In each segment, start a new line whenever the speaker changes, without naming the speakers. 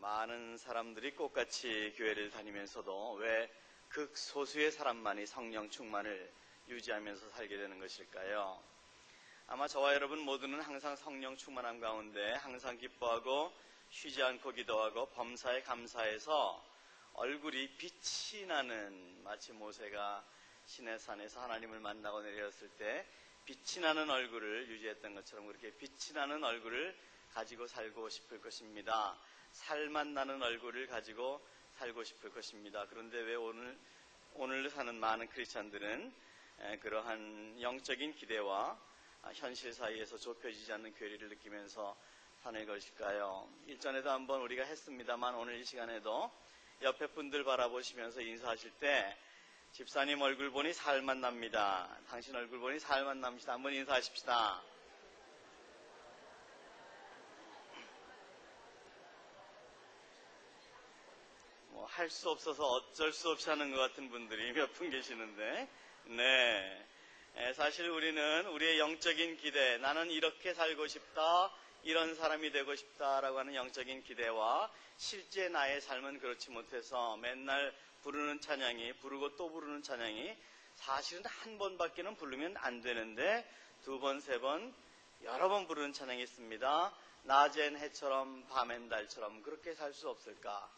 많은 사람들이 똑같이 교회를 다니면서도 왜 극소수의 사람만이 성령 충만을 유지하면서 살게 되는 것일까요? 아마 저와 여러분 모두는 항상 성령 충만함 가운데 항상 기뻐하고 쉬지 않고 기도하고 범사에 감사해서 얼굴이 빛이 나는, 마치 모세가 시내산에서 하나님을 만나고 내려왔을 때 빛이 나는 얼굴을 유지했던 것처럼 그렇게 빛이 나는 얼굴을 가지고 살고 싶을 것입니다. 살맛 나는 얼굴을 가지고 살고 싶을 것입니다. 그런데 왜 오늘 사는 많은 크리스찬들은 그러한 영적인 기대와 현실 사이에서 좁혀지지 않는 괴리를 느끼면서 사는 것일까요? 일전에도 한번 우리가 했습니다만 오늘 이 시간에도 옆에 분들 바라보시면서 인사하실 때 집사님 얼굴 보니 살맛 납니다. 당신 얼굴 보니 살맛 납니다. 한번 인사하십시다. 할 수 없어서 어쩔 수 없이 하는 것 같은 분들이 몇 분 계시는데, 사실 우리는 우리의 영적인 기대, 나는 이렇게 살고 싶다, 이런 사람이 되고 싶다라고 하는 영적인 기대와 실제 나의 삶은 그렇지 못해서 맨날 부르는 찬양이, 부르고 또 부르는 찬양이 사실은 한 번밖에는 부르면 안 되는데 두 번, 세 번, 여러 번 부르는 찬양이 있습니다. 낮엔 해처럼 밤엔 달처럼 그렇게 살 수 없을까?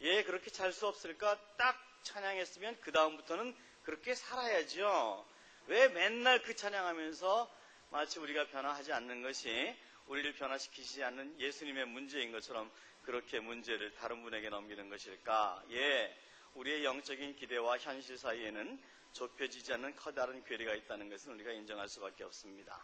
예, 그렇게 살 수 없을까? 딱 찬양했으면 그 다음부터는 그렇게 살아야죠. 왜 맨날 그 찬양하면서 마치 우리가 변화하지 않는 것이 우리를 변화시키지 않는 예수님의 문제인 것처럼 그렇게 문제를 다른 분에게 넘기는 것일까? 예, 우리의 영적인 기대와 현실 사이에는 좁혀지지 않는 커다란 괴리가 있다는 것은 우리가 인정할 수밖에 없습니다.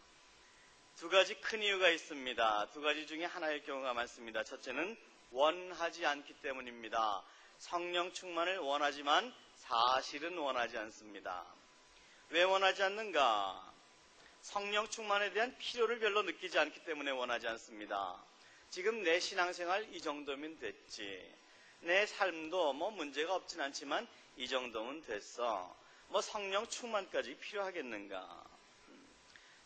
두 가지 큰 이유가 있습니다. 두 가지 중에 하나일 경우가 많습니다. 첫째는 원하지 않기 때문입니다. 성령 충만을 원하지만 사실은 원하지 않습니다. 왜 원하지 않는가? 성령 충만에 대한 필요를 별로 느끼지 않기 때문에 원하지 않습니다. 지금 내 신앙생활 이 정도면 됐지. 내 삶도 문제가 없진 않지만 이 정도면 됐어. 성령 충만까지 필요하겠는가?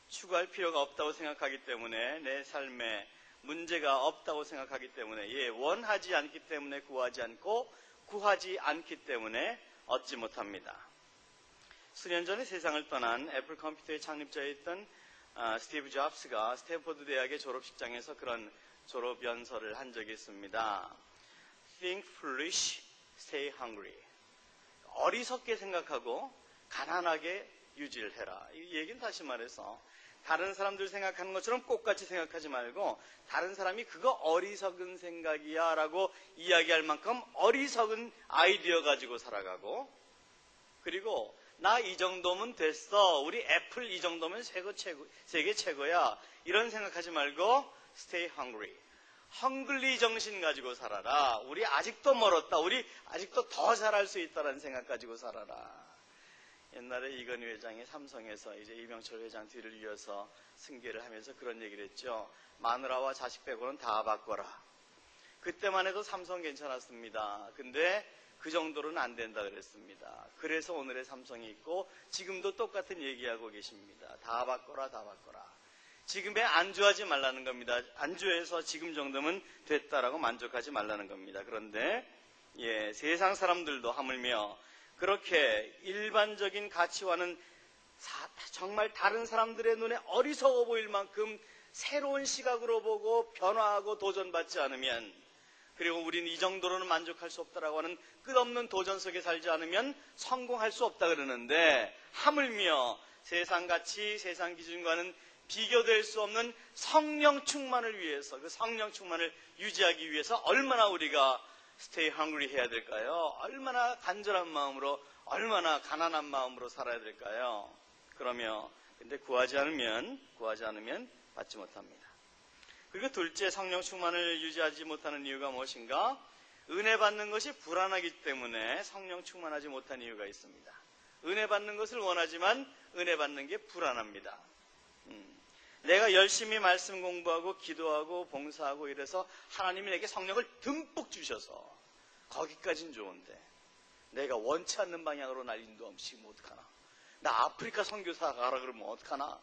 추구할 필요가 없다고 생각하기 때문에 내 삶에 문제가 없다고 생각하기 때문에 원하지 않기 때문에 구하지 않고 구하지 않기 때문에 얻지 못합니다. 수년 전에 세상을 떠난 애플 컴퓨터의 창립자였던 스티브 잡스가 스탠포드 대학의 졸업식장에서 그런 졸업 연설을 한 적이 있습니다. Think foolish, stay hungry. 어리석게 생각하고 가난하게 유지를 해라. 이 얘기는 다시 말해서 다른 사람들 생각하는 것처럼 똑같이 생각하지 말고 다른 사람이 그거 어리석은 생각이야 라고 이야기할 만큼 어리석은 아이디어 가지고 살아가고, 그리고 나 이 정도면 됐어, 우리 애플 이 정도면 세계 최고야, 이런 생각하지 말고 stay hungry, 헝글리 정신 가지고 살아라. 우리 아직도 멀었다, 우리 아직도 더 잘할 수 있다는 생각 가지고 살아라. 옛날에 이건희 회장이 삼성에서 이제 이병철 회장 뒤를 이어서 승계를 하면서 그런 얘기를 했죠. 마누라와 자식 빼고는 다 바꿔라. 그때만 해도 삼성 괜찮았습니다. 근데 그 정도로는 안 된다 그랬습니다. 그래서 오늘의 삼성이 있고 지금도 똑같은 얘기하고 계십니다. 다 바꿔라, 다 바꿔라. 지금에 안주하지 말라는 겁니다. 안주해서 지금 정도면 됐다라고 만족하지 말라는 겁니다. 그런데 세상 사람들도 하물며 그렇게 일반적인 가치와는 정말 다른 사람들의 눈에 어리석어 보일 만큼 새로운 시각으로 보고 변화하고 도전받지 않으면, 그리고 우리는 이 정도로는 만족할 수 없다라고 하는 끝없는 도전 속에 살지 않으면 성공할 수 없다 그러는데, 하물며 세상 가치, 세상 기준과는 비교될 수 없는 성령 충만을 위해서, 그 성령 충만을 유지하기 위해서 얼마나 우리가 stay hungry 해야 될까요? 얼마나 간절한 마음으로, 얼마나 가난한 마음으로 살아야 될까요? 근데 구하지 않으면 받지 못합니다. 그리고 둘째, 성령 충만을 유지하지 못하는 이유가 무엇인가? 은혜 받는 것이 불안하기 때문에 성령 충만하지 못한 이유가 있습니다. 은혜 받는 것을 원하지만 은혜 받는 게 불안합니다. 내가 열심히 말씀 공부하고 기도하고 봉사하고 이래서 하나님이 내게 성령을 듬뿍 주셔서 거기까진 좋은데 내가 원치 않는 방향으로 날 인도하시면 어떡하나? 나 아프리카 선교사 가라 그러면 어떡하나?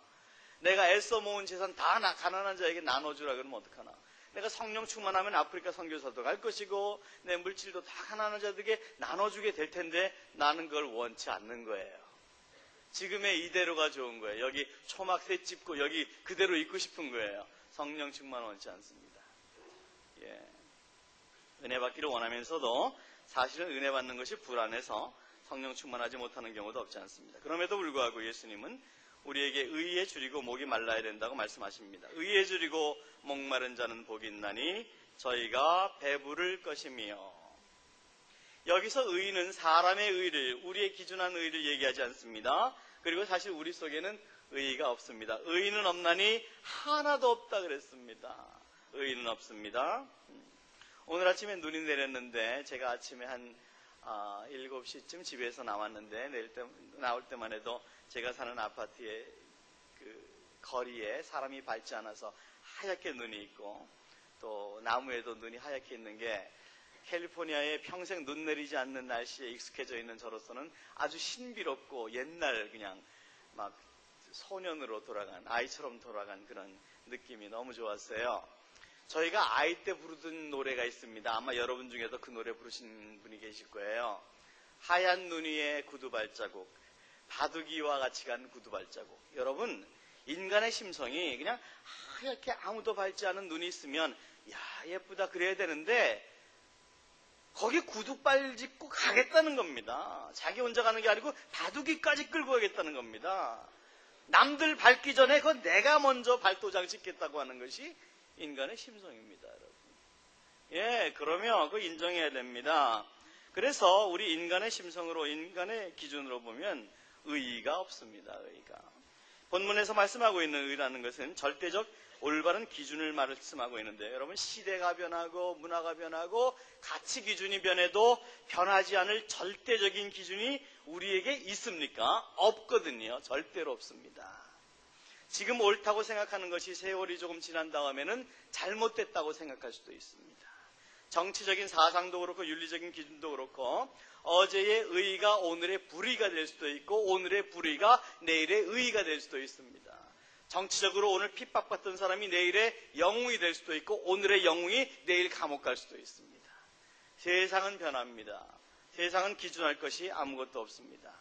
내가 애써 모은 재산 다 가난한 자에게 나눠주라 그러면 어떡하나? 내가 성령 충만하면 아프리카 선교사도 갈 것이고 내 물질도 다 가난한 자들에게 나눠주게 될 텐데 나는 그걸 원치 않는 거예요. 지금의 이대로가 좋은 거예요. 여기 초막새 찝고 여기 그대로 있고 싶은 거예요. 성령 충만 원치 않습니다. 예. 은혜 받기를 원하면서도 사실은 은혜 받는 것이 불안해서 성령 충만하지 못하는 경우도 없지 않습니다. 그럼에도 불구하고 예수님은 우리에게 의에 줄이고 목이 말라야 된다고 말씀하십니다. 의에 줄이고 목마른 자는 복이 있나니 저희가 배부를 것이며. 여기서 의는 사람의 의를, 우리의 기준한 의를 얘기하지 않습니다. 그리고 사실 우리 속에는 의가 없습니다. 의는 없나니 하나도 없다 그랬습니다. 의는 없습니다. 오늘 아침에 눈이 내렸는데 제가 아침에 한 7시쯤 집에서 나왔는데 나올 때만 해도 제가 사는 아파트의 그 거리에 사람이 밟지 않아서 하얗게 눈이 있고 또 나무에도 눈이 하얗게 있는 게 캘리포니아에 평생 눈 내리지 않는 날씨에 익숙해져 있는 저로서는 아주 신비롭고 옛날 그냥 막 소년으로 돌아간, 아이처럼 돌아간 그런 느낌이 너무 좋았어요. 저희가 아이 때 부르던 노래가 있습니다. 아마 여러분 중에도 그 노래 부르신 분이 계실 거예요. 하얀 눈 위에 구두 발자국, 바둑이와 같이 간 구두 발자국. 여러분, 인간의 심성이 그냥 하얗게 아무도 밟지 않은 눈이 있으면 야, 예쁘다 그래야 되는데 거기 구두발 짚고 가겠다는 겁니다. 자기 혼자 가는 게 아니고 바둑이까지 끌고 가겠다는 겁니다. 남들 밟기 전에 그건 내가 먼저 발도장 찍겠다고 하는 것이 인간의 심성입니다, 여러분. 예, 그러면 그거 인정해야 됩니다. 그래서 우리 인간의 심성으로, 인간의 기준으로 보면 의의가 없습니다, 의의가. 본문에서 말씀하고 있는 의라는 것은 절대적 올바른 기준을 말씀하고 있는데, 여러분, 시대가 변하고 문화가 변하고 가치 기준이 변해도 변하지 않을 절대적인 기준이 우리에게 있습니까? 없거든요. 절대로 없습니다. 지금 옳다고 생각하는 것이 세월이 조금 지난 다음에는 잘못됐다고 생각할 수도 있습니다. 정치적인 사상도 그렇고 윤리적인 기준도 그렇고 어제의 의의가 오늘의 불의가 될 수도 있고 오늘의 불의가 내일의 의의가 될 수도 있습니다. 정치적으로 오늘 핍박받던 사람이 내일의 영웅이 될 수도 있고 오늘의 영웅이 내일 감옥 갈 수도 있습니다. 세상은 변합니다. 세상은 기준할 것이 아무것도 없습니다.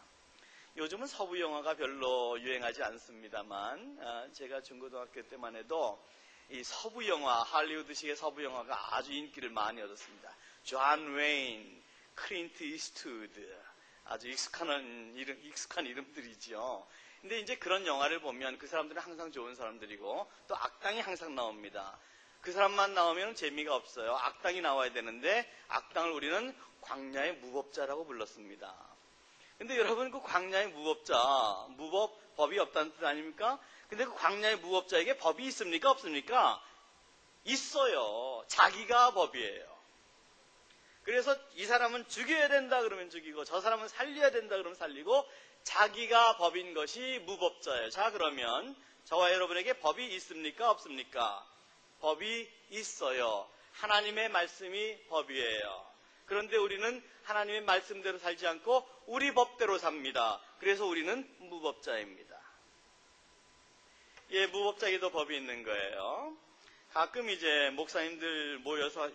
요즘은 서부 영화가 별로 유행하지 않습니다만 제가 중고등학교 때만 해도 이 서부 영화, 할리우드식의 서부 영화가 아주 인기를 많이 얻었습니다. 존 웨인, 클린트 이스트우드, 아주 익숙한 이름들이죠. 근데 이제 그런 영화를 보면 그 사람들은 항상 좋은 사람들이고 또 악당이 항상 나옵니다. 그 사람만 나오면 재미가 없어요. 악당이 나와야 되는데 악당을 우리는 광야의 무법자라고 불렀습니다. 근데 여러분, 그 광야의 무법자, 법이 없다는 뜻 아닙니까? 근데 그 광야의 무법자에게 법이 있습니까? 없습니까? 있어요. 자기가 법이에요. 그래서 이 사람은 죽여야 된다 그러면 죽이고 저 사람은 살려야 된다 그러면 살리고 자기가 법인 것이 무법자예요. 자, 그러면 저와 여러분에게 법이 있습니까? 없습니까? 법이 있어요. 하나님의 말씀이 법이에요. 그런데 우리는 하나님의 말씀대로 살지 않고 우리 법대로 삽니다. 그래서 우리는 무법자입니다. 예, 무법자에게도 법이 있는 거예요. 가끔 이제 목사님들 모여서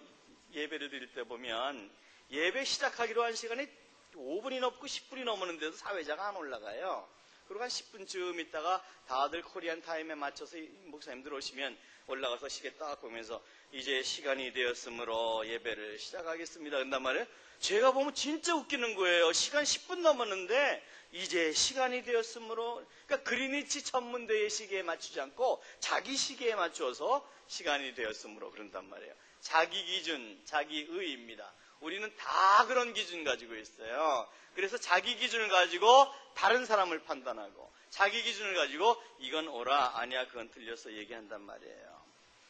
예배를 드릴 때 보면 예배 시작하기로 한 시간이 5분이 넘고 10분이 넘었는데도 사회자가 안 올라가요. 그리고 한 10분쯤 있다가 다들 코리안 타임에 맞춰서 목사님들 오시면 올라가서 시계 딱 보면서 이제 시간이 되었으므로 예배를 시작하겠습니다. 그런단 말이에요. 제가 보면 진짜 웃기는 거예요. 시간 10분 넘었는데 이제 시간이 되었으므로, 그러니까 그리니치 천문대의 시계에 맞추지 않고 자기 시계에 맞춰서 시간이 되었으므로 그런단 말이에요. 자기 기준, 자기 의입니다. 우리는 다 그런 기준 가지고 있어요. 그래서 자기 기준을 가지고 다른 사람을 판단하고 자기 기준을 가지고 이건 옳아, 아니야, 그건 틀려서 얘기한단 말이에요.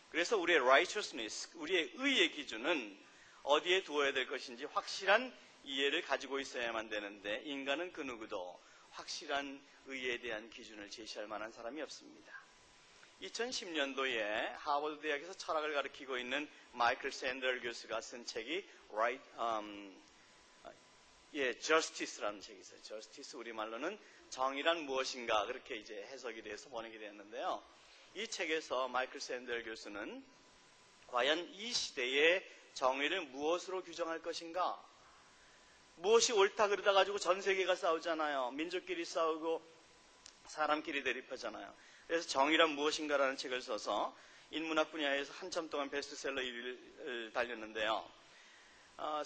그래서 우리의 righteousness, 우리의 의의 기준은 어디에 두어야 될 것인지 확실한 이해를 가지고 있어야만 되는데 인간은 그 누구도 확실한 의에 대한 기준을 제시할 만한 사람이 없습니다. 2010년도에 하버드 대학에서 철학을 가르치고 있는 마이클 샌델 교수가 쓴 책이 Justice라는 책이 있어요. Justice, 우리말로는 정의란 무엇인가, 그렇게 이제 해석이 돼서 번역이 되었는데요. 이 책에서 마이클 샌델 교수는 과연 이 시대의 정의를 무엇으로 규정할 것인가? 무엇이 옳다 그러다 가지고 전 세계가 싸우잖아요. 민족끼리 싸우고 사람끼리 대립하잖아요. 그래서 정의란 무엇인가라는 책을 써서 인문학 분야에서 한참 동안 베스트셀러 1위를 달렸는데요.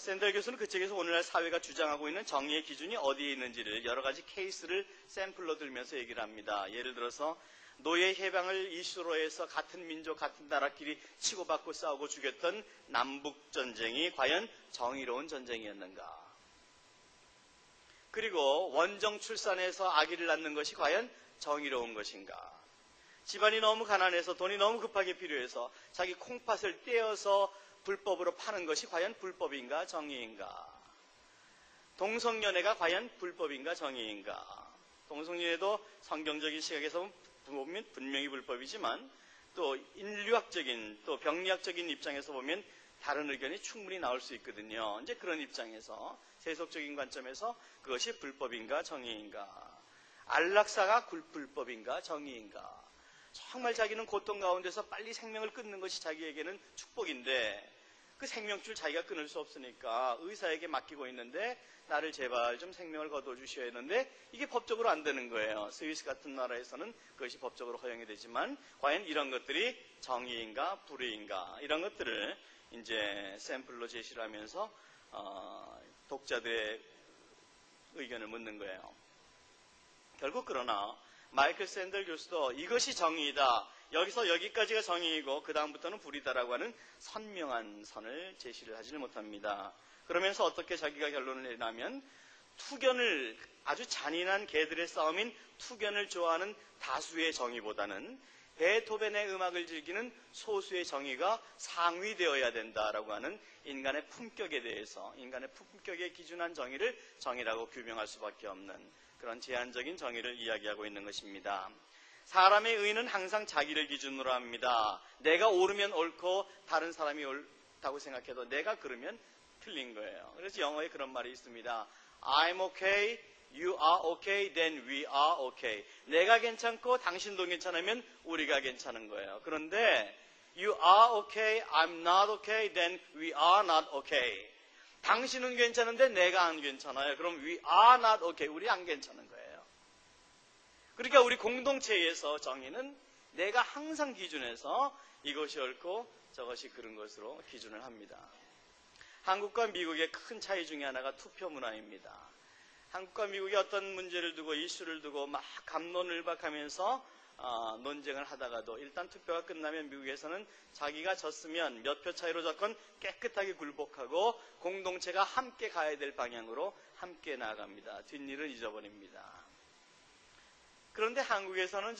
샌델 교수는 그 책에서 오늘날 사회가 주장하고 있는 정의의 기준이 어디에 있는지를 여러 가지 케이스를 샘플로 들면서 얘기를 합니다. 예를 들어서 노예 해방을 이슈로 해서 같은 민족, 같은 나라끼리 치고받고 싸우고 죽였던 남북전쟁이 과연 정의로운 전쟁이었는가? 그리고 원정 출산해서 아기를 낳는 것이 과연 정의로운 것인가? 집안이 너무 가난해서 돈이 너무 급하게 필요해서 자기 콩팥을 떼어서 불법으로 파는 것이 과연 불법인가 정의인가? 동성연애가 과연 불법인가 정의인가? 동성연애도 성경적인 시각에서 보면 분명히 불법이지만 또 인류학적인 또 병리학적인 입장에서 보면 다른 의견이 충분히 나올 수 있거든요. 이제 그런 입장에서 세속적인 관점에서 그것이 불법인가 정의인가? 안락사가 불법인가 정의인가? 정말 자기는 고통 가운데서 빨리 생명을 끊는 것이 자기에게는 축복인데 그 생명줄 자기가 끊을 수 없으니까 의사에게 맡기고 있는데 나를 제발 좀 생명을 거둬주셔야 했는데 이게 법적으로 안 되는 거예요. 스위스 같은 나라에서는 그것이 법적으로 허용이 되지만 과연 이런 것들이 정의인가 불의인가 이런 것들을 이제 샘플로 제시를 하면서 독자들의 의견을 묻는 거예요. 결국 그러나 마이클 샌델 교수도 이것이 정의이다. 여기서 여기까지가 정의이고 그 다음부터는 불이다라고 하는 선명한 선을 제시를 하지는 못합니다. 그러면서 어떻게 자기가 결론을 내냐면 투견을 아주 잔인한 개들의 싸움인 투견을 좋아하는 다수의 정의보다는 베토벤의 음악을 즐기는 소수의 정의가 상위되어야 된다라고 하는 인간의 품격에 대해서 인간의 품격에 기준한 정의를 정의라고 규명할 수밖에 없는 그런 제한적인 정의를 이야기하고 있는 것입니다. 사람의 의는 항상 자기를 기준으로 합니다. 내가 옳으면 옳고 다른 사람이 옳다고 생각해도 내가 그러면 틀린 거예요. 그래서 영어에 그런 말이 있습니다. I'm okay, you are okay, then we are okay. 내가 괜찮고 당신도 괜찮으면 우리가 괜찮은 거예요. 그런데 you are okay, I'm not okay, then we are not okay. 당신은 괜찮은데 내가 안 괜찮아요. 그럼 we are not okay. 우리 안 괜찮은 거예요. 그러니까 우리 공동체에서 정의는 내가 항상 기준해서 이것이 옳고 저것이 그른 것으로 기준을 합니다. 한국과 미국의 큰 차이 중에 하나가 투표 문화입니다. 한국과 미국이 어떤 문제를 두고 이슈를 두고 막 갑론을박하면서 논쟁을 하다가도 일단 투표가 끝나면 미국에서는 자기가 졌으면 몇 표 차이로 졌건 깨끗하게 굴복하고 공동체가 함께 가야 될 방향으로 함께 나아갑니다. 뒷일은 잊어버립니다. 그런데 한국에서는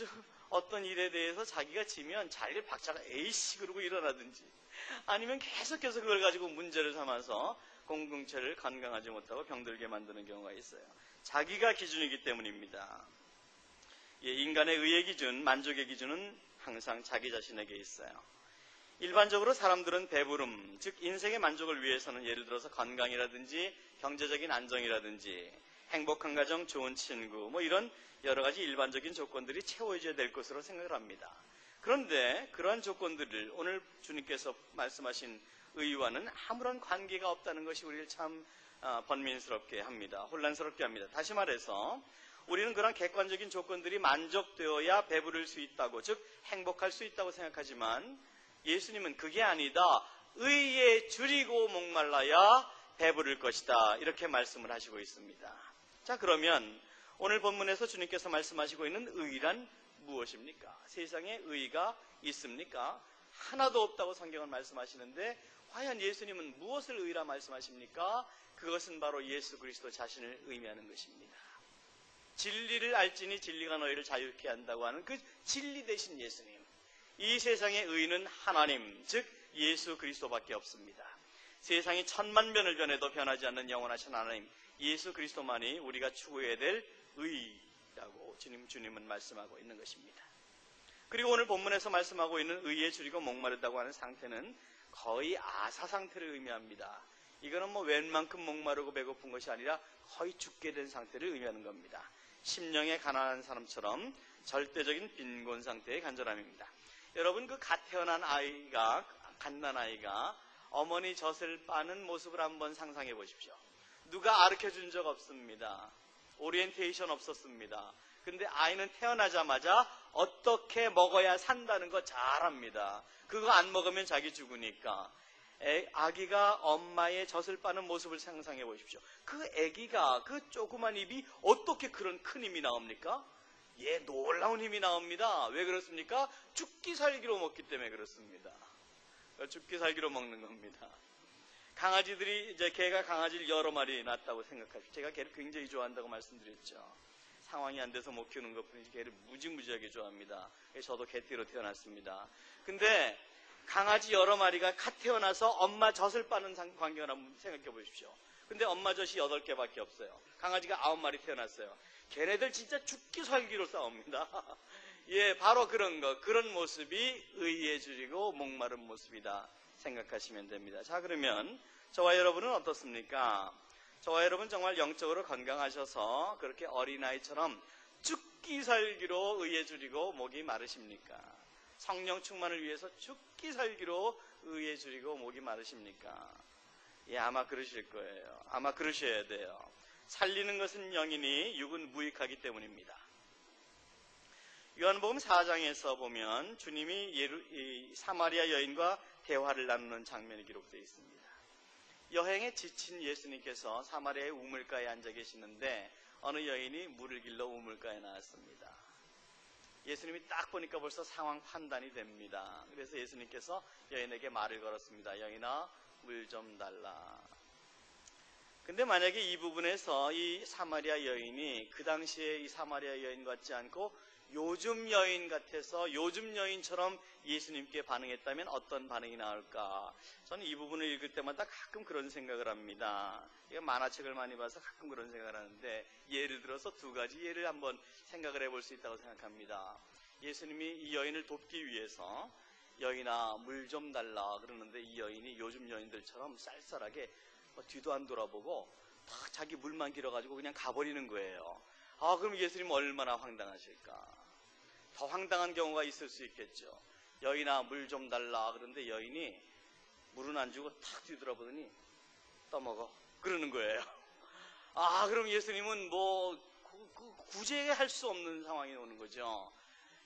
어떤 일에 대해서 자기가 지면 자리를 박차가 에이씨 그러고 일어나든지 아니면 계속해서 그걸 가지고 문제를 삼아서 공동체를 건강하지 못하고 병들게 만드는 경우가 있어요. 자기가 기준이기 때문입니다. 인간의 의의 기준, 만족의 기준은 항상 자기 자신에게 있어요. 일반적으로 사람들은 배부름, 즉 인생의 만족을 위해서는 예를 들어서 건강이라든지 경제적인 안정이라든지 행복한 가정, 좋은 친구 이런 여러 가지 일반적인 조건들이 채워져야 될 것으로 생각을 합니다. 그런데 그러한 조건들을 오늘 주님께서 말씀하신 의와는 아무런 관계가 없다는 것이 우리를 참 번민스럽게 합니다. 혼란스럽게 합니다. 다시 말해서 우리는 그런 객관적인 조건들이 만족되어야 배부를 수 있다고, 즉 행복할 수 있다고 생각하지만 예수님은 그게 아니다. 의에 줄이고 목말라야 배부를 것이다. 이렇게 말씀을 하시고 있습니다. 자, 그러면 오늘 본문에서 주님께서 말씀하시고 있는 의란 무엇입니까? 세상에 의가 있습니까? 하나도 없다고 성경은 말씀하시는데 과연 예수님은 무엇을 의라 말씀하십니까? 그것은 바로 예수 그리스도 자신을 의미하는 것입니다. 진리를 알지니 진리가 너희를 자유케 한다고 하는 그 진리 되신 예수님. 이 세상의 의는 하나님, 즉 예수 그리스도밖에 없습니다. 세상이 천만 변을 변해도 변하지 않는 영원하신 하나님, 예수 그리스도만이 우리가 추구해야 될 의라고 주님은 말씀하고 있는 것입니다. 그리고 오늘 본문에서 말씀하고 있는 의에 줄이고 목마르다고 하는 상태는 거의 아사 상태를 의미합니다. 이거는 웬만큼 목마르고 배고픈 것이 아니라 거의 죽게 된 상태를 의미하는 겁니다. 심령에 가난한 사람처럼 절대적인 빈곤 상태의 간절함입니다. 여러분, 그 갓 태어난 아이가 갓난아이가 어머니 젖을 빠는 모습을 한번 상상해 보십시오. 누가 가르쳐준 적 없습니다. 오리엔테이션 없었습니다. 근데 아이는 태어나자마자 어떻게 먹어야 산다는 거 잘 압니다. 그거 안 먹으면 자기 죽으니까. 아기가 엄마의 젖을 빠는 모습을 상상해 보십시오. 그 아기가 그 조그만 입이 어떻게 그런 큰 힘이 나옵니까? 놀라운 힘이 나옵니다. 왜 그렇습니까? 죽기 살기로 먹기 때문에 그렇습니다. 죽기 살기로 먹는 겁니다. 강아지들이 개가 강아지를 여러 마리 낳았다고 생각하십시오. 제가 개를 굉장히 좋아한다고 말씀드렸죠. 상황이 안 돼서 못 키우는 것뿐이지 개를 무지무지하게 좋아합니다. 저도 개띠로 태어났습니다. 근데 강아지 여러 마리가 갓 태어나서 엄마 젖을 빠는 광경을 한번 생각해 보십시오. 근데 엄마 젖이 8개밖에 없어요. 강아지가 9마리 태어났어요. 걔네들 진짜 죽기 살기로 싸웁니다. 바로 그런 모습이 의에 줄이고 목마른 모습이다 생각하시면 됩니다. 자, 그러면 저와 여러분은 어떻습니까? 저와 여러분 정말 영적으로 건강하셔서 그렇게 어린아이처럼 죽기 살기로 의에 줄이고 목이 마르십니까? 성령 충만을 위해서 죽기 살기로 의에 줄이고 목이 마르십니까? 아마 그러실 거예요. 아마 그러셔야 돼요. 살리는 것은 영이니 육은 무익하기 때문입니다. 요한복음 4장에서 보면 주님이 사마리아 여인과 대화를 나누는 장면이 기록되어 있습니다. 여행에 지친 예수님께서 사마리아의 우물가에 앉아 계시는데 어느 여인이 물을 길러 우물가에 나왔습니다. 예수님이 딱 보니까 벌써 상황 판단이 됩니다. 그래서 예수님께서 여인에게 말을 걸었습니다. 여인아, 물 좀 달라. 근데 만약에 이 부분에서 이 사마리아 여인이 그 당시에 이 사마리아 여인 같지 않고 요즘 여인 같아서 요즘 여인처럼 예수님께 반응했다면 어떤 반응이 나올까? 저는 이 부분을 읽을 때마다 가끔 그런 생각을 합니다. 만화책을 많이 봐서 가끔 그런 생각을 하는데 예를 들어서 2가지 예를 한번 생각을 해볼 수 있다고 생각합니다. 예수님이 이 여인을 돕기 위해서 여인아 물 좀 달라 그러는데 이 여인이 요즘 여인들처럼 쌀쌀하게 뒤도 안 돌아보고 딱 자기 물만 길어가지고 그냥 가버리는 거예요. 그럼 예수님은 얼마나 황당하실까? 더 황당한 경우가 있을 수 있겠죠. 여인아 물 좀 달라 그런데 여인이 물은 안 주고 탁 뒤돌아보더니 떠먹어 그러는 거예요. 그럼 예수님은 구제할 수 없는 상황이 오는 거죠.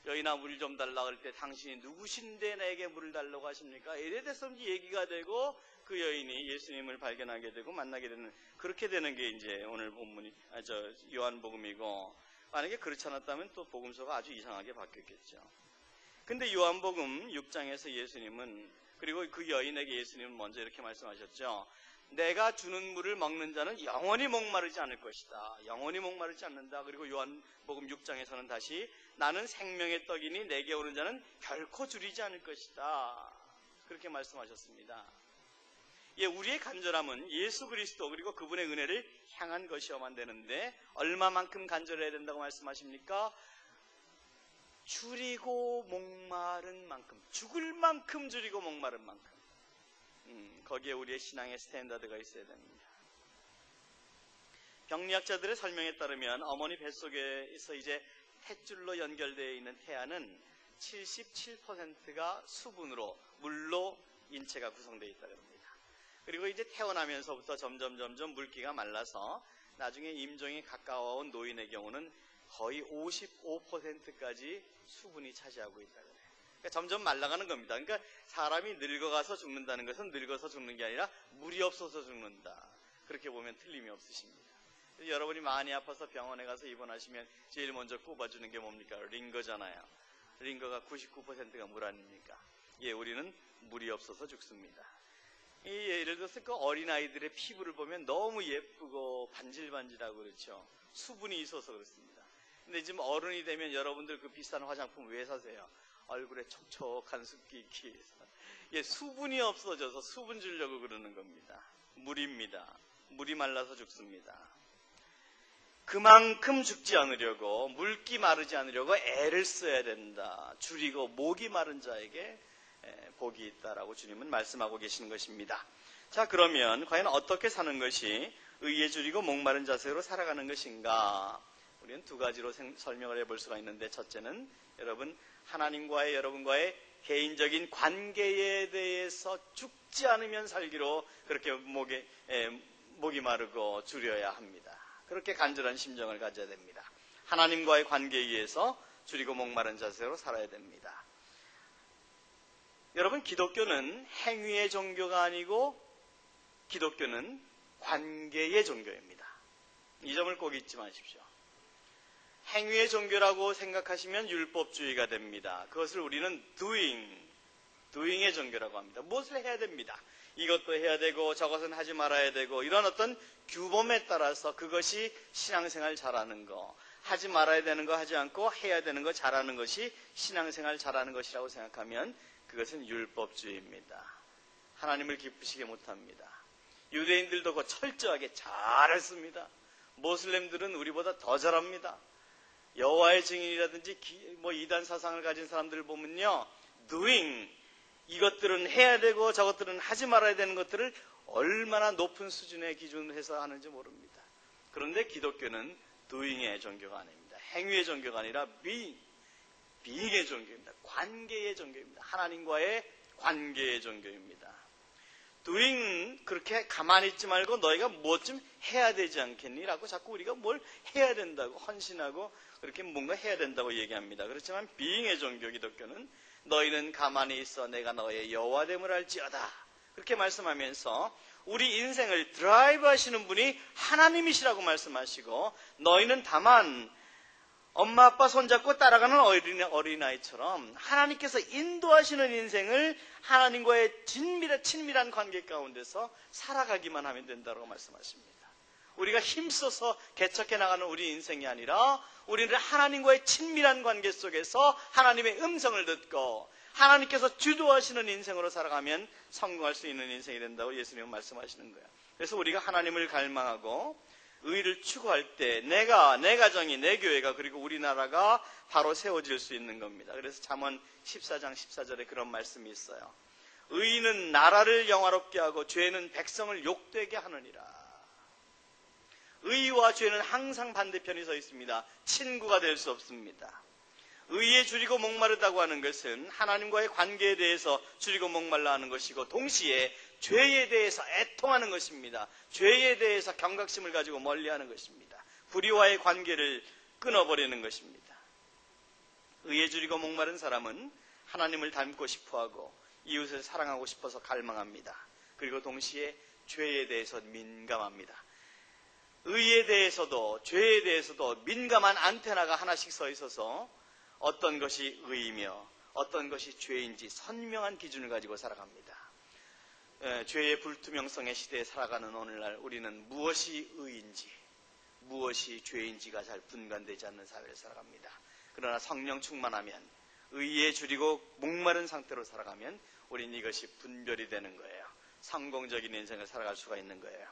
여인아 물 좀 달라 그럴 때 당신이 누구신데 내게 물을 달라고 하십니까? 이래 돼서 얘기가 되고 그 여인이 예수님을 발견하게 되고 만나게 되는 그렇게 되는 게 이제 오늘 본문이 요한복음이고 만약에 그렇지 않았다면 또 복음서가 아주 이상하게 바뀌었겠죠. 근데 요한복음 6장에서 예수님은 그리고 그 여인에게 예수님은 먼저 이렇게 말씀하셨죠. 내가 주는 물을 먹는 자는 영원히 목마르지 않을 것이다. 영원히 목마르지 않는다. 그리고 요한복음 6장에서는 다시 나는 생명의 떡이니 내게 오는 자는 결코 줄이지 않을 것이다. 그렇게 말씀하셨습니다. 우리의 간절함은 예수 그리스도 그리고 그분의 은혜를 향한 것이어만 되는데 얼마만큼 간절해야 된다고 말씀하십니까? 줄이고 목마른 만큼, 죽을 만큼 줄이고 목마른 만큼. 거기에 우리의 신앙의 스탠다드가 있어야 됩니다. 병리학자들의 설명에 따르면 어머니 뱃속에서 이제 탯줄로 연결되어 있는 태아는 77%가 수분으로 물로 인체가 구성되어 있다고 합니다. 그리고 이제 태어나면서부터 점점 물기가 말라서 나중에 임종이 가까워온 노인의 경우는 거의 55%까지 수분이 차지하고 있다고 해요. 그러니까 점점 말라가는 겁니다. 그러니까 사람이 늙어가서 죽는다는 것은 늙어서 죽는 게 아니라 물이 없어서 죽는다. 그렇게 보면 틀림이 없으십니다. 여러분이 많이 아파서 병원에 가서 입원하시면 제일 먼저 꼽아주는 게 뭡니까? 링거잖아요. 링거가 99%가 물 아닙니까? 우리는 물이 없어서 죽습니다. 예를 들어서 그 어린아이들의 피부를 보면 너무 예쁘고 반질반질하고 그렇죠. 수분이 있어서 그렇습니다. 근데 지금 어른이 되면 여러분들 그 비싼 화장품 왜 사세요? 얼굴에 촉촉한 습기 있기 위해서. 수분이 없어져서 수분 주려고 그러는 겁니다. 물입니다. 물이 말라서 죽습니다. 그만큼 죽지 않으려고 물기 마르지 않으려고 애를 써야 된다. 줄이고 목이 마른 자에게 복이 있다라고 주님은 말씀하고 계시는 것입니다. 자, 그러면 과연 어떻게 사는 것이 의에 줄이고 목마른 자세로 살아가는 것인가? 우리는 2가지로 설명을 해볼 수가 있는데 첫째는 여러분 하나님과의 여러분과의 개인적인 관계에 대해서 죽지 않으면 살기로 그렇게 목이 마르고 줄여야 합니다. 그렇게 간절한 심정을 가져야 됩니다. 하나님과의 관계에 의해서 줄이고 목마른 자세로 살아야 됩니다. 여러분, 기독교는 행위의 종교가 아니고 기독교는 관계의 종교입니다. 이 점을 꼭 잊지 마십시오. 행위의 종교라고 생각하시면 율법주의가 됩니다. 그것을 우리는 doing의 종교라고 합니다. 무엇을 해야 됩니다. 이것도 해야 되고 저것은 하지 말아야 되고 이런 어떤 규범에 따라서 그것이 신앙생활 잘하는 거, 하지 말아야 되는 거 하지 않고 해야 되는 거 잘하는 것이 신앙생활 잘하는 것이라고 생각하면 그것은 율법주의입니다. 하나님을 기쁘시게 못합니다. 유대인들도 그 철저하게 잘했습니다. 모슬렘들은 우리보다 더 잘합니다. 여호와의 증인이라든지 이단 사상을 가진 사람들을 보면요, doing, 이것들은 해야 되고 저것들은 하지 말아야 되는 것들을 얼마나 높은 수준의 기준으로 해서 하는지 모릅니다. 그런데 기독교는 doing의 종교가 아닙니다. 행위의 종교가 아니라 being의 종교입니다. 관계의 종교입니다. 하나님과의 관계의 종교입니다. doing, 그렇게 가만히 있지 말고 너희가 무엇 좀 해야 되지 않겠니? 라고 자꾸 우리가 뭘 해야 된다고 헌신하고 그렇게 뭔가 해야 된다고 얘기합니다. 그렇지만 being의 종교 기독교는 너희는 가만히 있어 내가 너의 여호와됨을 알지어다, 그렇게 말씀하면서 우리 인생을 드라이브 하시는 분이 하나님이시라고 말씀하시고 너희는 다만 엄마 아빠 손잡고 따라가는 어린아이처럼 하나님께서 인도하시는 인생을 하나님과의 친밀한 관계 가운데서 살아가기만 하면 된다고 말씀하십니다. 우리가 힘써서 개척해 나가는 우리 인생이 아니라 우리는 하나님과의 친밀한 관계 속에서 하나님의 음성을 듣고 하나님께서 주도하시는 인생으로 살아가면 성공할 수 있는 인생이 된다고 예수님은 말씀하시는 거예요. 그래서 우리가 하나님을 갈망하고 의를 추구할 때 내 가정이, 내 교회가, 그리고 우리나라가 바로 세워질 수 있는 겁니다. 그래서 잠언 14장 14절에 그런 말씀이 있어요. 의인은 나라를 영화롭게 하고 죄는 백성을 욕되게 하느니라. 의와 죄는 항상 반대편이 서 있습니다. 친구가 될 수 없습니다. 의에 줄이고 목마르다고 하는 것은 하나님과의 관계에 대해서 줄이고 목말라 하는 것이고, 동시에 죄에 대해서 애통하는 것입니다. 죄에 대해서 경각심을 가지고 멀리하는 것입니다. 불의와의 관계를 끊어버리는 것입니다. 의에 줄이고 목마른 사람은 하나님을 닮고 싶어하고 이웃을 사랑하고 싶어서 갈망합니다. 그리고 동시에 죄에 대해서 민감합니다. 의에 대해서도 죄에 대해서도 민감한 안테나가 하나씩 서 있어서 어떤 것이 의이며 어떤 것이 죄인지 선명한 기준을 가지고 살아갑니다. 죄의 불투명성의 시대에 살아가는 오늘날 우리는 무엇이 의인지 무엇이 죄인지가 잘 분간되지 않는 사회를 살아갑니다. 그러나 성령 충만하면, 의에 줄이고 목마른 상태로 살아가면 우리는 이것이 분별이 되는 거예요. 성공적인 인생을 살아갈 수가 있는 거예요.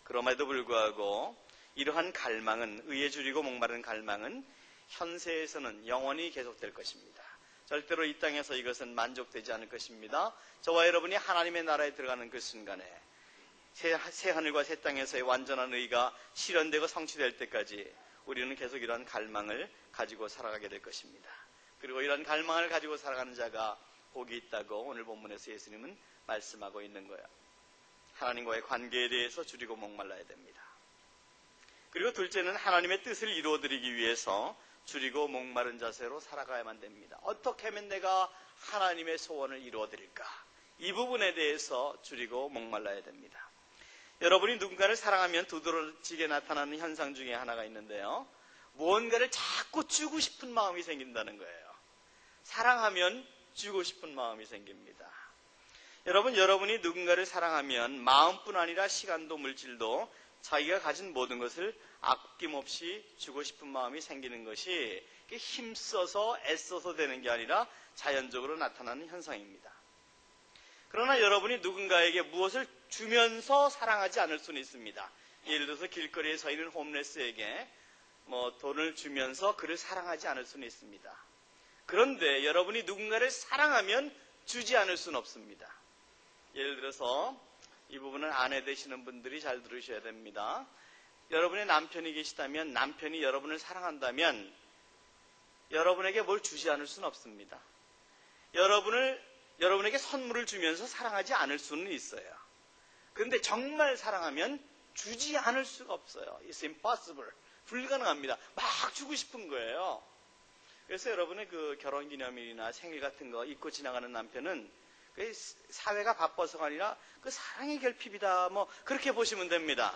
그럼에도 불구하고 이러한 갈망은, 의에 줄이고 목마른 갈망은 현세에서는 영원히 계속될 것입니다. 절대로 이 땅에서 이것은 만족되지 않을 것입니다. 저와 여러분이 하나님의 나라에 들어가는 그 순간에 새 하늘과 새 땅에서의 완전한 의가 실현되고 성취될 때까지 우리는 계속 이러한 갈망을 가지고 살아가게 될 것입니다. 그리고 이런 갈망을 가지고 살아가는 자가 복이 있다고 오늘 본문에서 예수님은 말씀하고 있는 거예요. 하나님과의 관계에 대해서 줄이고 목말라야 됩니다. 그리고 둘째는 하나님의 뜻을 이루어드리기 위해서 줄이고 목마른 자세로 살아가야만 됩니다. 어떻게 하면 내가 하나님의 소원을 이루어드릴까? 이 부분에 대해서 줄이고 목말라야 됩니다. 여러분이 누군가를 사랑하면 두드러지게 나타나는 현상 중에 하나가 있는데요, 무언가를 자꾸 주고 싶은 마음이 생긴다는 거예요. 사랑하면 주고 싶은 마음이 생깁니다. 여러분이 누군가를 사랑하면 마음뿐 아니라 시간도 물질도 자기가 가진 모든 것을 아낌없이 주고 싶은 마음이 생기는 것이 힘써서 애써서 되는 게 아니라 자연적으로 나타나는 현상입니다. 그러나 여러분이 누군가에게 무엇을 주면서 사랑하지 않을 수는 있습니다. 예를 들어서 길거리에 서 있는 홈레스에게 돈을 주면서 그를 사랑하지 않을 수는 있습니다. 그런데 여러분이 누군가를 사랑하면 주지 않을 수는 없습니다. 예를 들어서 이 부분은 아내 되시는 분들이 잘 들으셔야 됩니다. 여러분의 남편이 계시다면, 남편이 여러분을 사랑한다면 여러분에게 뭘 주지 않을 수는 없습니다. 여러분에게 선물을 주면서 사랑하지 않을 수는 있어요. 그런데 정말 사랑하면 주지 않을 수가 없어요. It's impossible. 불가능합니다. 막 주고 싶은 거예요. 그래서 여러분의 그 결혼기념일이나 생일 같은 거 잊고 지나가는 남편은 그 사회가 바빠서가 아니라 그 사랑의 결핍이다. 뭐 그렇게 보시면 됩니다.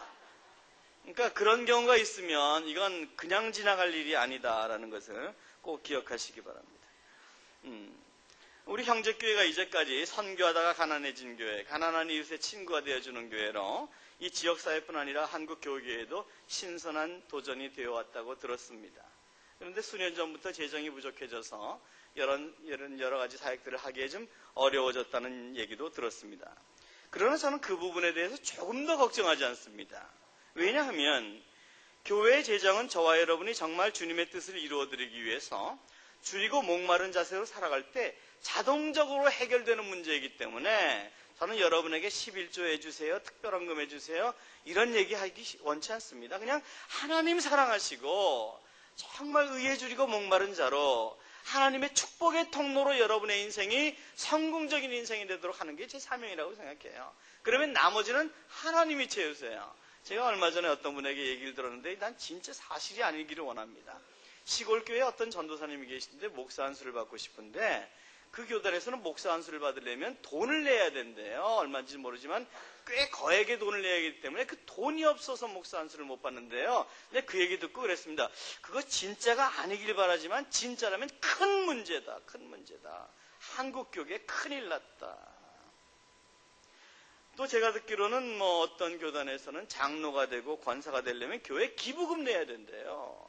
그러니까 그런 경우가 있으면 이건 그냥 지나갈 일이 아니다라는 것을 꼭 기억하시기 바랍니다. 우리 형제교회가 이제까지 선교하다가 가난해진 교회, 가난한 이웃의 친구가 되어주는 교회로 이 지역사회뿐 아니라 한국 교회에도 신선한 도전이 되어왔다고 들었습니다. 그런데 수년 전부터 재정이 부족해져서 여러 가지 사역들을 하기에 좀 어려워졌다는 얘기도 들었습니다. 그러나 저는 그 부분에 대해서 조금 더 걱정하지 않습니다. 왜냐하면 교회의 재정은 저와 여러분이 정말 주님의 뜻을 이루어드리기 위해서 줄이고 목마른 자세로 살아갈 때 자동적으로 해결되는 문제이기 때문에 저는 여러분에게 11조 해주세요, 특별헌금 해주세요 이런 얘기하기 원치 않습니다. 그냥 하나님 사랑하시고 정말 의에 줄이고 목마른 자로 하나님의 축복의 통로로 여러분의 인생이 성공적인 인생이 되도록 하는 게 제 사명이라고 생각해요. 그러면 나머지는 하나님이 채우세요. 제가 얼마 전에 어떤 분에게 얘기를 들었는데 난 진짜 사실이 아니기를 원합니다. 시골교회에 어떤 전도사님이 계시는데 목사 안수를 받고 싶은데 그 교단에서는 목사 안수를 받으려면 돈을 내야 된대요. 얼마인지 모르지만 꽤 거액의 돈을 내야 하기 때문에 그 돈이 없어서 목사 안수를 못 받는데요. 근데 그 얘기 듣고 그랬습니다. 그거 진짜가 아니길 바라지만 진짜라면 큰 문제다. 큰 문제다. 한국 교계에 큰일 났다. 또 제가 듣기로는 뭐 어떤 교단에서는 장로가 되고 권사가 되려면 교회 기부금 내야 된대요.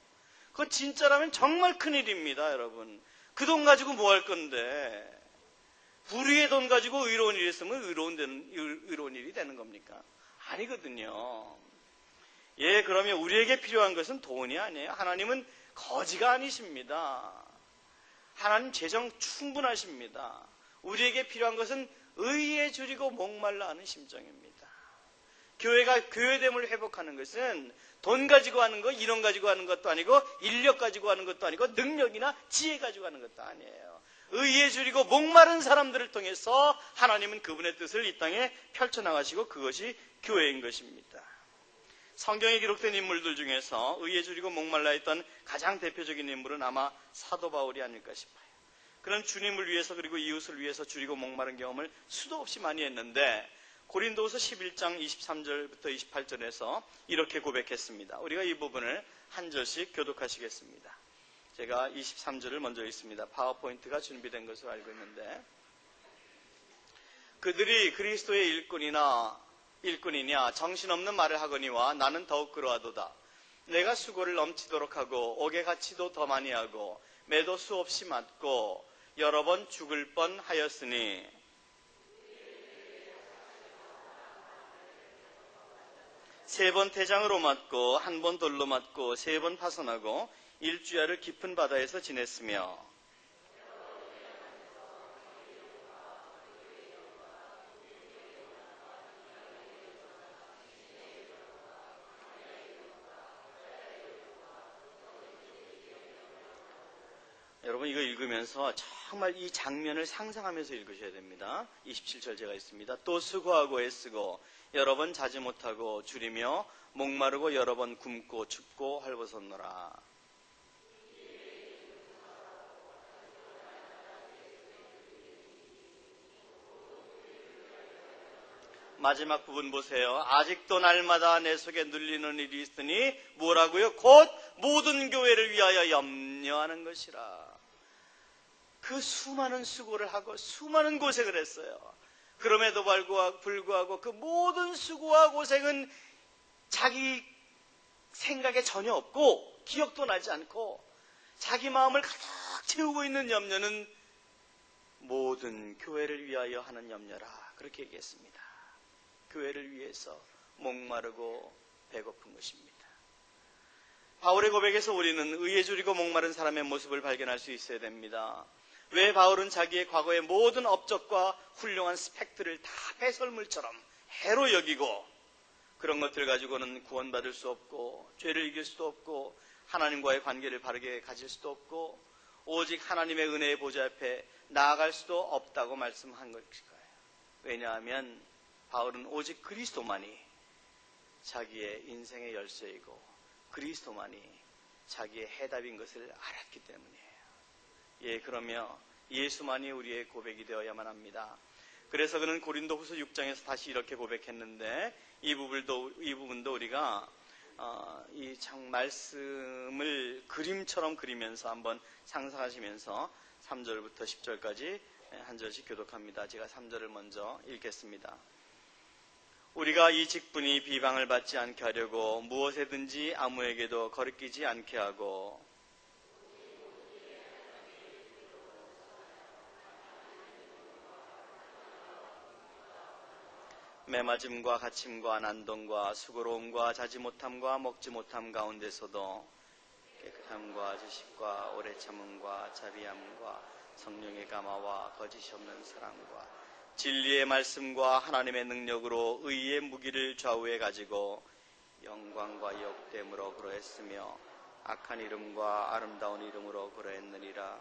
그거 진짜라면 정말 큰일입니다, 여러분. 그 돈 가지고 뭐 할 건데 불의의 돈 가지고 의로운 일이 있으면 의로운 일이 되는 겁니까? 아니거든요. 예, 그러면 우리에게 필요한 것은 돈이 아니에요. 하나님은 거지가 아니십니다. 하나님 재정 충분하십니다. 우리에게 필요한 것은 의에 줄이고 목말라 하는 심정입니다. 교회가 교회됨을 회복하는 것은 돈 가지고 하는 거, 인원 가지고 하는 것도 아니고 인력 가지고 하는 것도 아니고 능력이나 지혜 가지고 하는 것도 아니에요. 의에 줄이고 목마른 사람들을 통해서 하나님은 그분의 뜻을 이 땅에 펼쳐나가시고 그것이 교회인 것입니다. 성경에 기록된 인물들 중에서 의에 줄이고 목말라 했던 가장 대표적인 인물은 아마 사도 바울이 아닐까 싶어요. 그런 주님을 위해서 그리고 이웃을 위해서 줄이고 목마른 경험을 수도 없이 많이 했는데 고린도후서 11장 23절부터 28절에서 이렇게 고백했습니다. 우리가 이 부분을 한 절씩 교독하시겠습니다. 제가 23절을 먼저 읽습니다. 파워포인트가 준비된 것으로 알고 있는데 그들이 그리스도의 일꾼이냐 정신없는 말을 하거니와 나는 더욱 그러하도다. 내가 수고를 넘치도록 하고 옥의 가치도 더 많이 하고 매도 수없이 맞고 여러 번 죽을 뻔하였으니 세 번 태장으로 맞고 한 번 돌로 맞고 세 번 파손하고 일주야를 깊은 바다에서 지냈으며 여러분 이거 읽으면서 정말 이 장면을 상상하면서 읽으셔야 됩니다. 27절 제가 있습니다. 또 수고하고 애쓰고 여러 번 자지 못하고 줄이며 목마르고 여러 번 굶고 춥고 헐벗었노라. 마지막 부분 보세요. 아직도 날마다 내 속에 눌리는 일이 있으니 뭐라고요? 곧 모든 교회를 위하여 염려하는 것이라. 그 수많은 수고를 하고 수많은 고생을 했어요. 그럼에도 불구하고 그 모든 수고와 고생은 자기 생각에 전혀 없고 기억도 나지 않고 자기 마음을 가득 채우고 있는 염려는 모든 교회를 위하여 하는 염려라. 그렇게 얘기했습니다. 교회를 위해서 목마르고 배고픈 것입니다. 바울의 고백에서 우리는 의에 줄이고 목마른 사람의 모습을 발견할 수 있어야 됩니다. 왜 바울은 자기의 과거의 모든 업적과 훌륭한 스펙들을 다 배설물처럼 해로 여기고 그런 것들 가지고는 구원받을 수 없고 죄를 이길 수도 없고 하나님과의 관계를 바르게 가질 수도 없고 오직 하나님의 은혜의 보좌 앞에 나아갈 수도 없다고 말씀한 것일 거예요. 왜냐하면 바울은 오직 그리스도만이 자기의 인생의 열쇠이고 그리스도만이 자기의 해답인 것을 알았기 때문이에요. 예, 그러며 예수만이 우리의 고백이 되어야만 합니다. 그래서 그는 고린도후서 6장에서 다시 이렇게 고백했는데 이 부분도 우리가 이 참 말씀을 그림처럼 그리면서 한번 상상하시면서 3절부터 10절까지 한 절씩 교독합니다. 제가 3절을 먼저 읽겠습니다. 우리가 이 직분이 비방을 받지 않게 하려고 무엇에든지 아무에게도 거리끼지 않게 하고 매맞음과 갇힘과 난동과 수고로움과 자지 못함과 먹지 못함 가운데서도 깨끗함과 지식과 오래 참음과 자비함과 성령의 감화와 거짓이 없는 사랑과 진리의 말씀과 하나님의 능력으로 의의 무기를 좌우에 가지고 영광과 역됨으로 그러했으며 악한 이름과 아름다운 이름으로 그러했느니라.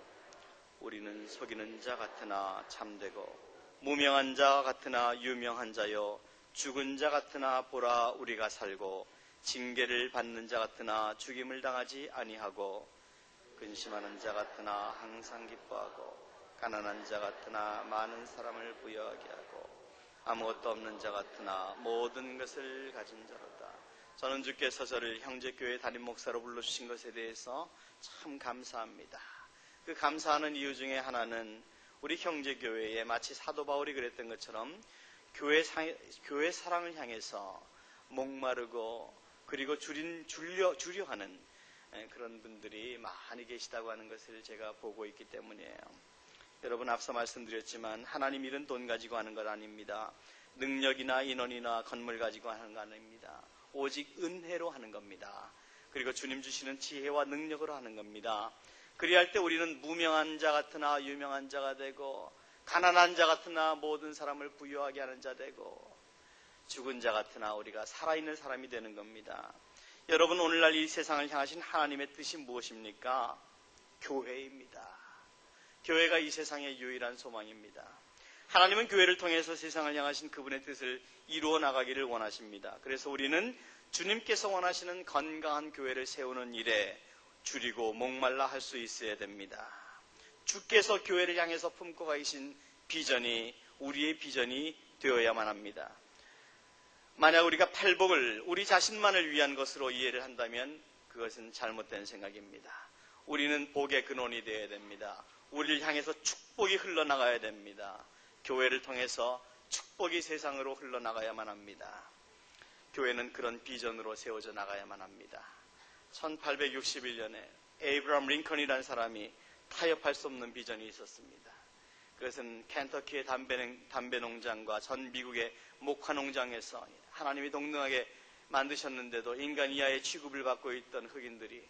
우리는 속이는 자 같으나 참되고 무명한 자 같으나 유명한 자요 죽은 자 같으나 보라 우리가 살고 징계를 받는 자 같으나 죽임을 당하지 아니하고 근심하는 자 같으나 항상 기뻐하고 가난한 자 같으나 많은 사람을 부여하게 하고 아무것도 없는 자 같으나 모든 것을 가진 자로다. 저는 주께서 저를 형제교회 담임 목사로 불러주신 것에 대해서 참 감사합니다. 그 감사하는 이유 중에 하나는 우리 형제교회에 마치 사도 바울이 그랬던 것처럼 교회 사랑을 향해서 목마르고 그리고 주려 하는 그런 분들이 많이 계시다고 하는 것을 제가 보고 있기 때문이에요. 여러분, 앞서 말씀드렸지만 하나님 일은 돈 가지고 하는 것 아닙니다. 능력이나 인원이나 건물 가지고 하는 거 아닙니다. 오직 은혜로 하는 겁니다. 그리고 주님 주시는 지혜와 능력으로 하는 겁니다. 그리할 때 우리는 무명한 자 같으나 유명한 자가 되고 가난한 자 같으나 모든 사람을 부유하게 하는 자 되고 죽은 자 같으나 우리가 살아있는 사람이 되는 겁니다. 여러분, 오늘날 이 세상을 향하신 하나님의 뜻이 무엇입니까? 교회입니다. 교회가 이 세상의 유일한 소망입니다. 하나님은 교회를 통해서 세상을 향하신 그분의 뜻을 이루어 나가기를 원하십니다. 그래서 우리는 주님께서 원하시는 건강한 교회를 세우는 일에 줄이고 목말라 할 수 있어야 됩니다. 주께서 교회를 향해서 품고 가신 비전이 우리의 비전이 되어야만 합니다. 만약 우리가 팔복을 우리 자신만을 위한 것으로 이해를 한다면 그것은 잘못된 생각입니다. 우리는 복의 근원이 되어야 됩니다. 우리를 향해서 축복이 흘러나가야 됩니다. 교회를 통해서 축복이 세상으로 흘러나가야만 합니다. 교회는 그런 비전으로 세워져 나가야만 합니다. 1861년에 에이브람 링컨이라는 사람이 타협할 수 없는 비전이 있었습니다. 그것은 켄터키의 담배 농장과 전 미국의 목화 농장에서 하나님이 동등하게 만드셨는데도 인간 이하의 취급을 받고 있던 흑인들이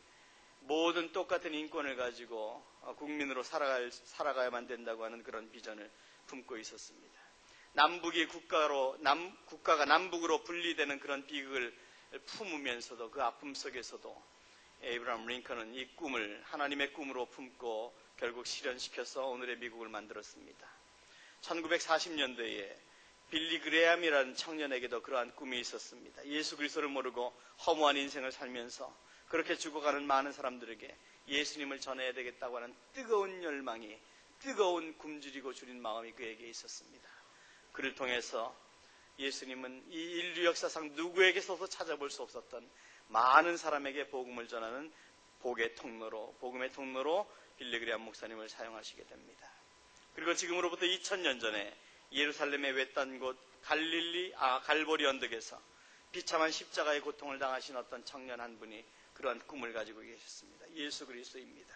모든 똑같은 인권을 가지고 국민으로 살아가야만 된다고 하는 그런 비전을 품고 있었습니다. 국가가 남북으로 분리되는 그런 비극을 품으면서도 그 아픔 속에서도 에이브람 링컨은 이 꿈을 하나님의 꿈으로 품고 결국 실현시켜서 오늘의 미국을 만들었습니다. 1940년대에 빌리 그레함이라는 청년에게도 그러한 꿈이 있었습니다. 예수 그리스도를 모르고 허무한 인생을 살면서 그렇게 죽어가는 많은 사람들에게 예수님을 전해야 되겠다고 하는 뜨거운 열망이, 뜨거운 굶주리고 주린 마음이 그에게 있었습니다. 그를 통해서 예수님은 이 인류 역사상 누구에게서도 찾아볼 수 없었던 많은 사람에게 복음을 전하는 복음의 통로로 빌리 그레함 목사님을 사용하시게 됩니다. 그리고 지금으로부터 2000년 전에 예루살렘의 외딴 곳 갈보리 언덕에서 비참한 십자가의 고통을 당하신 어떤 청년 한 분이 그러한 꿈을 가지고 계셨습니다. 예수 그리스도입니다.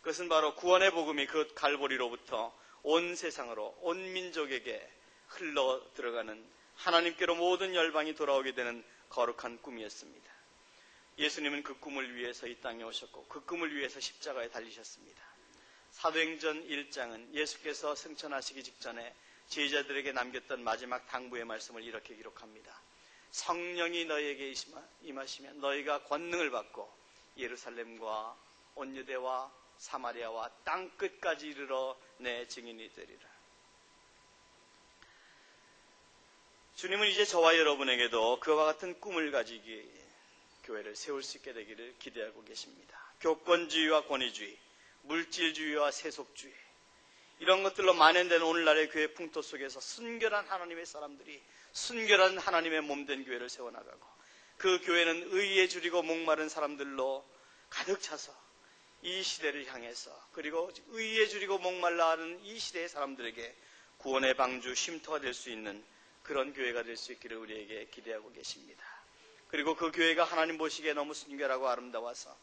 그것은 바로 구원의 복음이 그 갈보리로부터 온 세상으로 온 민족에게 흘러 들어가는 하나님께로 모든 열방이 돌아오게 되는 거룩한 꿈이었습니다. 예수님은 그 꿈을 위해서 이 땅에 오셨고 그 꿈을 위해서 십자가에 달리셨습니다. 사도행전 1장은 예수께서 승천하시기 직전에 제자들에게 남겼던 마지막 당부의 말씀을 이렇게 기록합니다. 성령이 너희에게 임하시면 너희가 권능을 받고 예루살렘과 온 유대와 사마리아와 땅 끝까지 이르러 내 증인이 되리라. 주님은 이제 저와 여러분에게도 그와 같은 꿈을 가지기 교회를 세울 수 있게 되기를 기대하고 계십니다. 교권주의와 권위주의, 물질주의와 세속주의, 이런 것들로 만연된 오늘날의 교회 풍토 속에서 순결한 하나님의 사람들이 순결한 하나님의 몸된 교회를 세워나가고, 그 교회는 의에 줄이고 목마른 사람들로 가득 차서 이 시대를 향해서, 그리고 의에 줄이고 목말라 하는 이 시대의 사람들에게 구원의 방주, 쉼터가 될 수 있는 그런 교회가 될 수 있기를 우리에게 기대하고 계십니다. 그리고 그 교회가 하나님 보시기에 너무 순결하고 아름다워서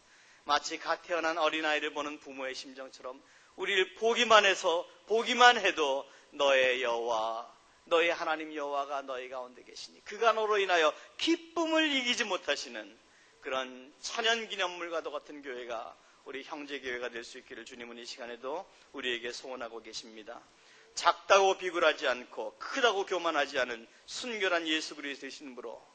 마치 갓 태어난 어린아이를 보는 부모의 심정처럼 우리를 보기만 해도 너의 여호와, 너의 하나님 여호와가 너희 가운데 계시니 그가 너로 인하여 기쁨을 이기지 못하시는 그런 천연기념물과도 같은 교회가 우리 형제교회가 될 수 있기를 주님은 이 시간에도 우리에게 소원하고 계십니다. 작다고 비굴하지 않고 크다고 교만하지 않은 순결한 예수 그리스도의 신부로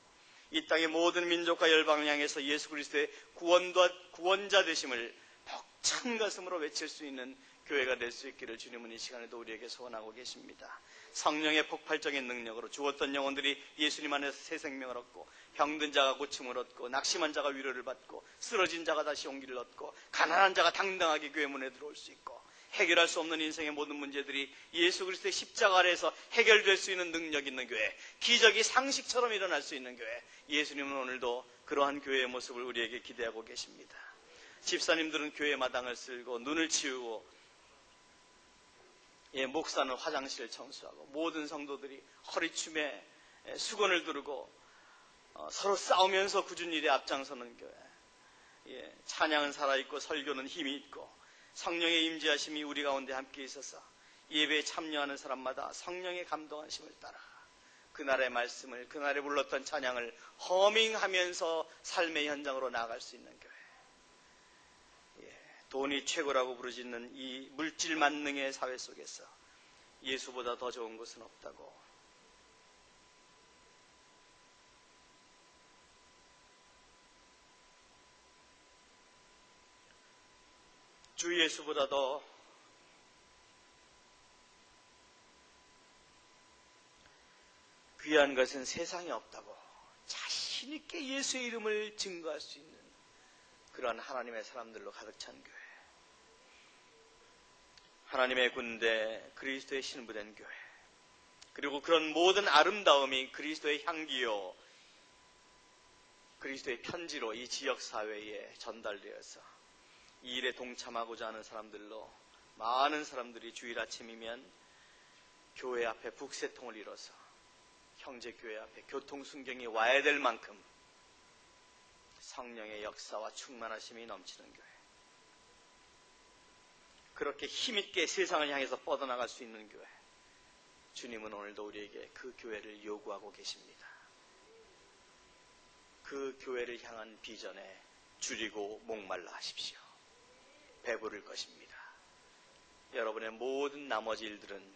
이 땅의 모든 민족과 열방을 향해서 예수 그리스도의 구원자 되심을 벅찬 가슴으로 외칠 수 있는 교회가 될 수 있기를 주님은 이 시간에도 우리에게 소원하고 계십니다. 성령의 폭발적인 능력으로 죽었던 영혼들이 예수님 안에서 새 생명을 얻고, 병든 자가 고침을 얻고, 낙심한 자가 위로를 받고, 쓰러진 자가 다시 용기를 얻고, 가난한 자가 당당하게 교회 문에 들어올 수 있고, 해결할 수 없는 인생의 모든 문제들이 예수 그리스도의 십자가 아래에서 해결될 수 있는 능력 있는 교회, 기적이 상식처럼 일어날 수 있는 교회, 예수님은 오늘도 그러한 교회의 모습을 우리에게 기대하고 계십니다. 집사님들은 교회 마당을 쓸고 눈을 치우고, 목사는 화장실을 청소하고, 모든 성도들이 허리춤에 수건을 두르고 서로 싸우면서 굳은 일에 앞장서는 교회. 찬양은 살아있고 설교는 힘이 있고 성령의 임재하심이 우리 가운데 함께 있어서 예배에 참여하는 사람마다 성령의 감동하심을 따라 그날의 말씀을, 그날에 불렀던 찬양을 허밍하면서 삶의 현장으로 나아갈 수 있는 교회. 돈이 최고라고 부르짖는 이 물질 만능의 사회 속에서 예수보다 더 좋은 것은 없다고, 주 예수보다 더 귀한 것은 세상에 없다고 자신 있게 예수의 이름을 증거할 수 있는 그런 하나님의 사람들로 가득 찬 교회. 하나님의 군대, 그리스도의 신부된 교회. 그리고 그런 모든 아름다움이 그리스도의 향기요, 그리스도의 편지로 이 지역사회에 전달되어서 이 일에 동참하고자 하는 사람들로 많은 사람들이 주일 아침이면 교회 앞에 북새통을 이뤄서 형제교회 앞에 교통순경이 와야 될 만큼 성령의 역사와 충만하심이 넘치는 교회. 그렇게 힘있게 세상을 향해서 뻗어나갈 수 있는 교회. 주님은 오늘도 우리에게 그 교회를 요구하고 계십니다. 그 교회를 향한 비전에 줄이고 목말라 하십시오. 배부를 것입니다. 여러분의 모든 나머지 일들은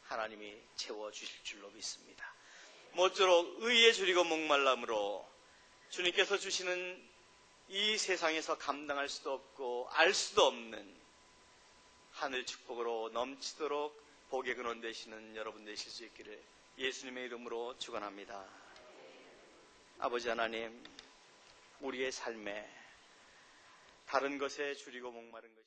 하나님이 채워주실 줄로 믿습니다. 모쪼록 의에 줄이고 목말람으로 주님께서 주시는 이 세상에서 감당할 수도 없고 알 수도 없는 하늘 축복으로 넘치도록 복의 근원 되시는 여러분 되실 수 있기를 예수님의 이름으로 축원합니다. 아버지 하나님, 우리의 삶에 다른 것에 줄이고 목마른 것이